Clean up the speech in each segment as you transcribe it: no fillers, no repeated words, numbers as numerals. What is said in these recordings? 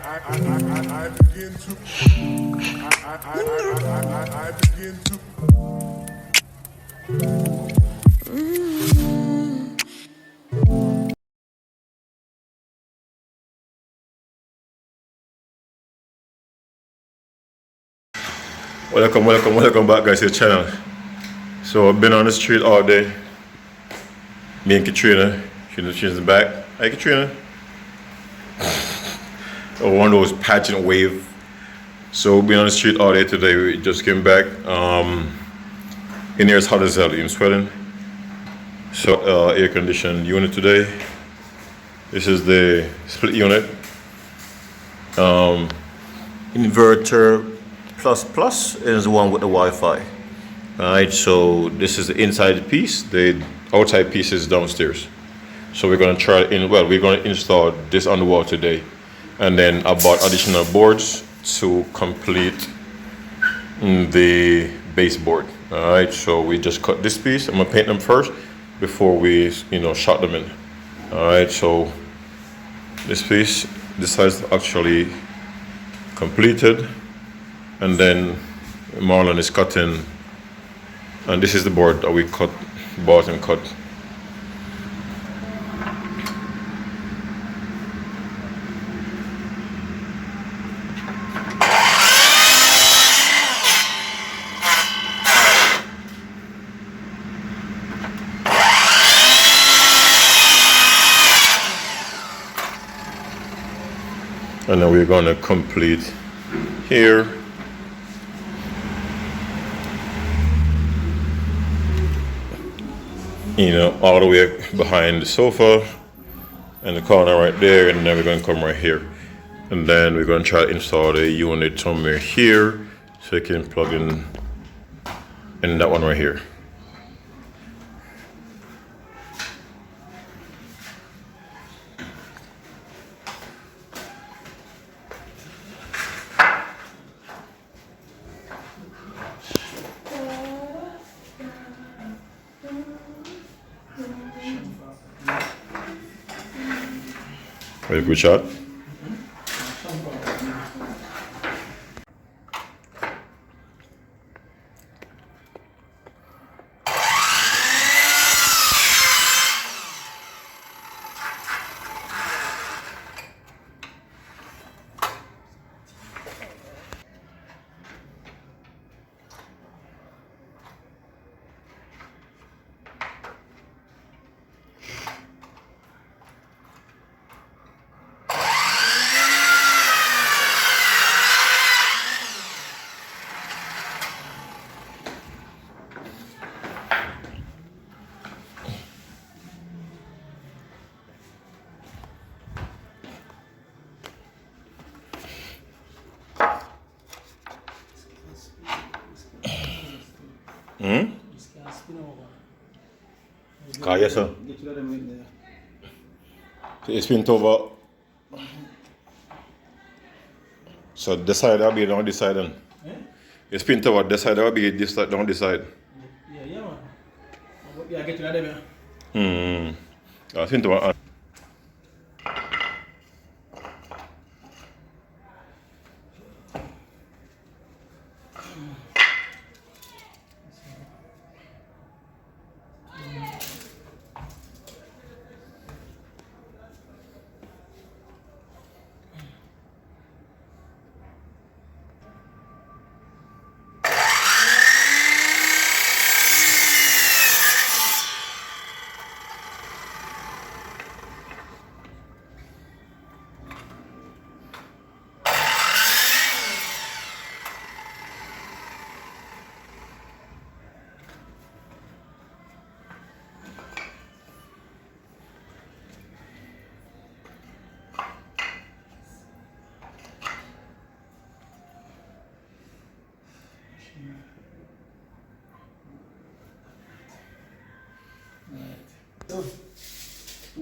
I begin to I begin to welcome back guys to the channel. So I've been on the street all day. Me and Katrina. She's back. Hi Katrina. Oh, one of those pageant wave. So we've been on the street all day today. We just came back. In here it's hot as hell in Sweden. So air conditioned unit today. This is the split unit. Inverter plus is the one with the Wi-Fi. Alright, so this is the inside piece. The outside piece is downstairs. So we're gonna we're gonna install this on the wall today. And then I bought additional boards to complete the baseboard. Alright, so we just cut this piece. I'm gonna paint them first before we shot them in. Alright, so this piece, this side is actually completed. And then Marlon is cutting, and this is the board that we bought and cut. And then we're gonna complete here. All the way behind the sofa and the corner right there, and then we're going to come right here. And then we're going to try to install the unit somewhere here so you can plug in that one right here. Very good shot. Yes, sir. It's been over. So this side will be down this side then. It's been over this side will be this side down this side. Yeah, man. Yeah, get to that there. I think over.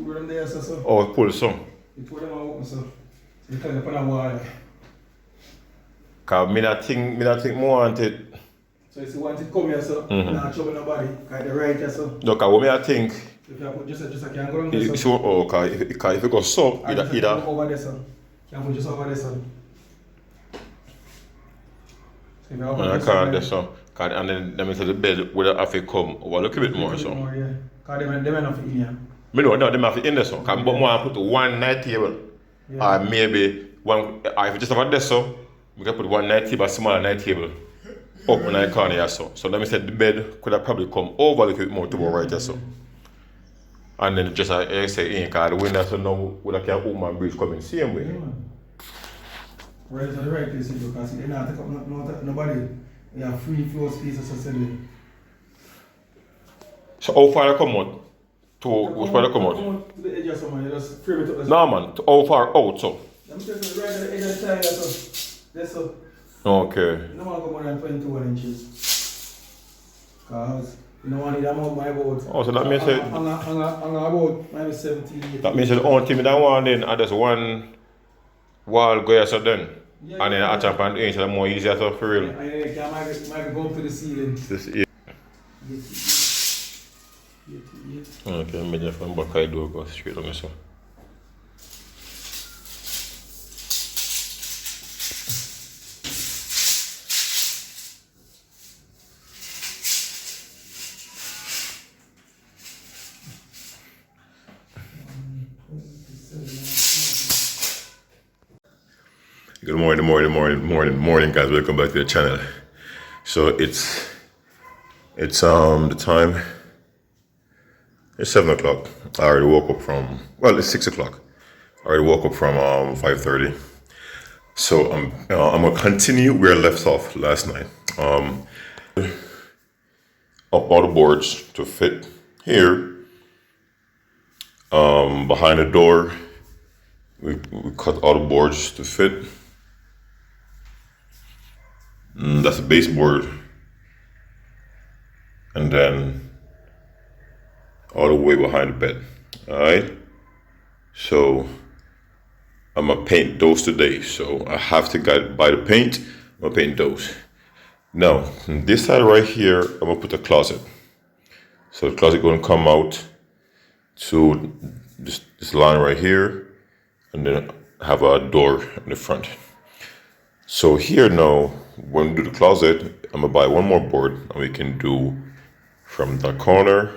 Put them there, so. Oh, pull some. You put them out, so. You turn up on a wall. Cause me not think more want it. So if you want it come here, so. Not trouble nobody. Cause the right here, so. No, cause what me I think. If you put just a can go on If there, so. you go so, I just either over there, so. Can put just over there, son. So if you have I can't do so. And then let me say the bed would have to come over a little bit more so. More, yeah. Because they enough in here. No, they have to in there so. But more I put one night table. Yeah. Or maybe one if you just have a desk so, we can put one night table, a smaller night table. Up in the corner here so. So let me say the bed could have probably come over a little bit more to go right there so. And then just like I say in because the window so now would have can open and breeze coming same way. Yeah, man. Right to the right place because they not take up nobody. They have free floor spaces essentially. So how far they come out? To which far they come out? Come out to the edge of someone, you just frame it up. No man, how far out so? I'm just right at the edge of the tire, so. That's so. Okay. You don't want to go more than 21 inches. Because you don't want it amount my boat. Oh, so that means it. I'm about maybe 17. That means the only thing that one then are just one wall go here so then. Yeah, And then I chop and inch so more easier so for real. And then you can might go up to the ceiling. This is okay, I'm just from back I do go straight on so. Good morning, guys. Welcome back to the channel. So it's the time. It's 7 o'clock. I already woke up from it's 6 o'clock. I already woke up from 5:30. So I'm gonna continue where I left off last night. Up all the boards to fit here. Behind the door, we cut all the boards to fit. That's a baseboard. And then all the way behind the bed. Alright? So I'm gonna paint those today. So I have to buy the paint. I'm gonna paint those. Now, on this side right here, I'm gonna put a closet. So the closet gonna come out to this line right here, and then have a door in the front. So here now, when we do the closet, I'm gonna buy one more board, and we can do from the corner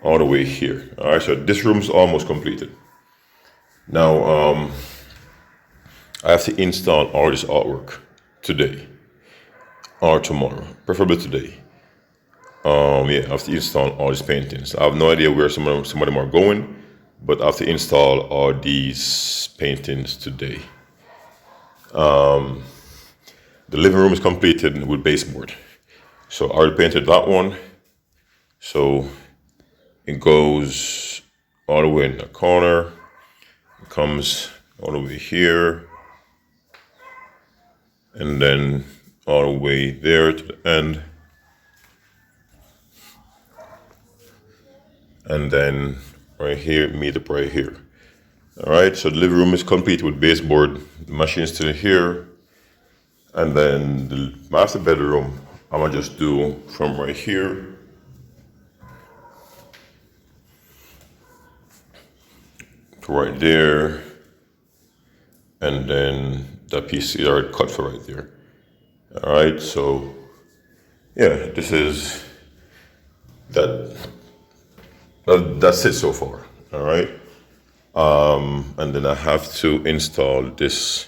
all the way here. All right, so this room's almost completed. Now, I have to install all this artwork today or tomorrow, preferably today. I have to install all these paintings. I have no idea where some of them are going, but I have to install all these paintings today. The living room is completed with baseboard. So I already painted that one. So it goes all the way in the corner. It comes all the way here. And then all the way there to the end. And then right here, meet up right here. All right, so the living room is complete with baseboard. The machine's still here. And then the master bedroom, I'm gonna just do from right here to right there. And then that piece is already cut for right there. All right, so yeah, this is that's it so far. All right. And then I have to install this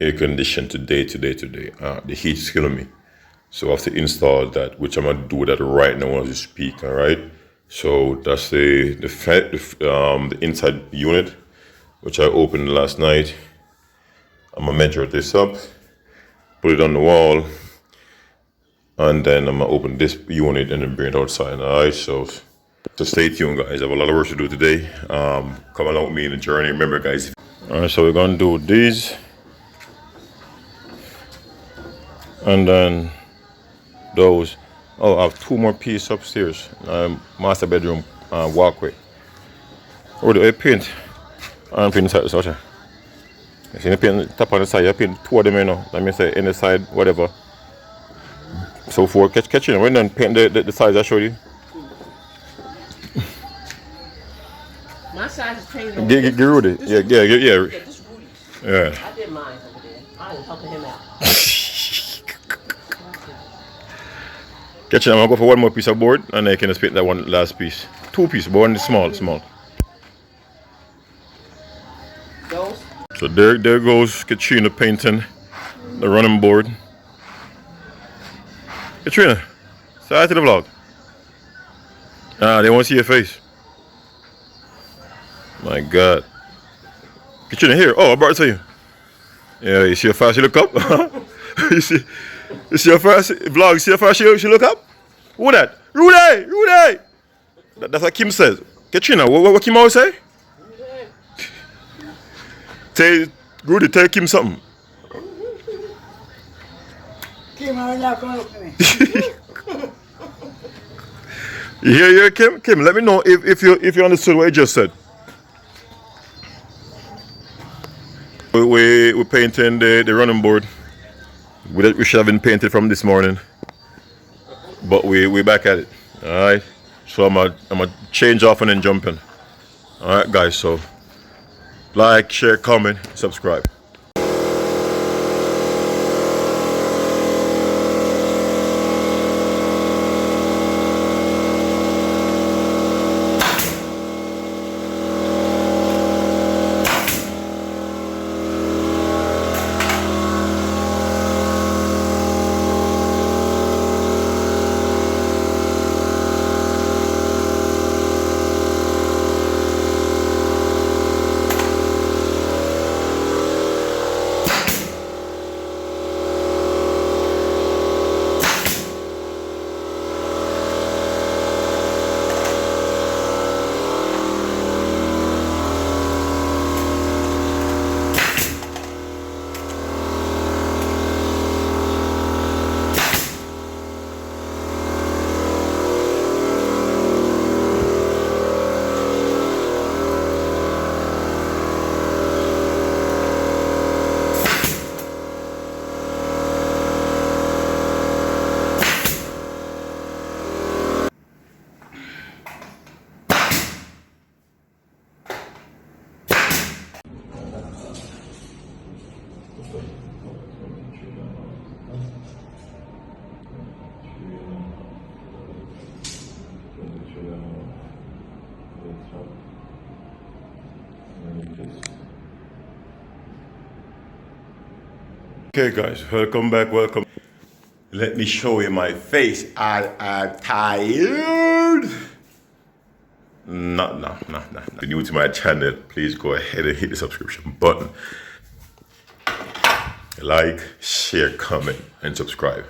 air condition today. The heat is killing me. So I have to install that, which I'm gonna do that right now as you speak. All right. So that's the inside unit, which I opened last night. I'm gonna measure this up, put it on the wall, and then I'm gonna open this unit and then bring it outside. All right. So stay tuned, guys. I have a lot of work to do today. Come along with me in the journey. Remember, guys. All right, so we're gonna do these, and then those. Oh, I have two more pieces upstairs. Master bedroom walkway. Oh, do I paint? I'm painting the side. You see, I paint top on the side. I paint two of them, you know. Let me say in the side, whatever. So for catching, when then paint the sides I showed you. Master size is changing. Get Rudy. Yeah. Yeah, just Rudy's. Yeah. I did mine over there. I didn't help him out. Catch I'm gonna go for one more piece of board and I can just paint that one last piece. 2 pieces, but one is small. Those? So there goes Katrina painting the running board. Katrina, say hi to the vlog. Ah, they want to see your face. My God. Katrina, here. Oh, I brought it to you. Yeah, you see how fast she look up? you see how fast, vlog, see how fast she look up? Who that? Rudy! That's what Kim says. Katrina, what Kim always say? Rudy, tell Kim something. Kim, how you come up to me? You hear Kim? Kim, let me know if you understood what you just said. We're painting the running board. We should have been painted from this morning, but we're back at it. All right. So I'm a change off and then jump in. All right, guys. So like, share, comment, subscribe. Okay guys, welcome back, welcome. Let me show you my face. I am tired. No. If you're new to my channel, please go ahead and hit the subscription button. Like, share, comment, and subscribe.